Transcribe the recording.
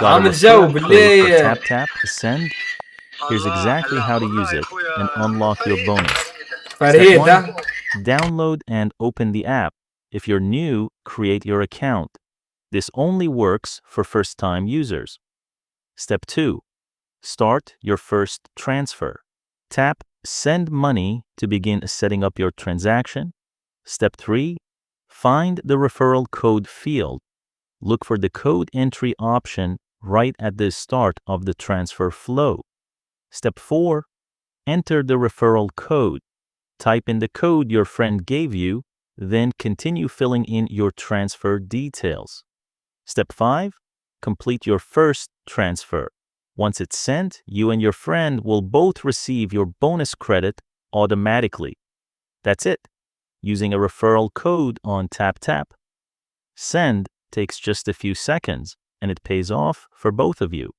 Got a عامل referral جو code for بالليل. TapTap Send? Here's exactly how to use it and unlock your bonus. Step فريد 1. ها. Download and open the app. If you're new, create your account. This only works for first-time users. Step 2. Start your first transfer. Tap Send Money to begin setting up your transaction. Step 3. Find the referral code field. Look for the code entry option right at the start of the transfer flow. Step 4. Enter the referral code. Type in the code your friend gave you, then continue filling in your transfer details. Step 5. Complete your first transfer. Once it's sent, you and your friend will both receive your bonus credit automatically. That's it. Using a referral code on TapTap Send takes just a few seconds, and it pays off for both of you.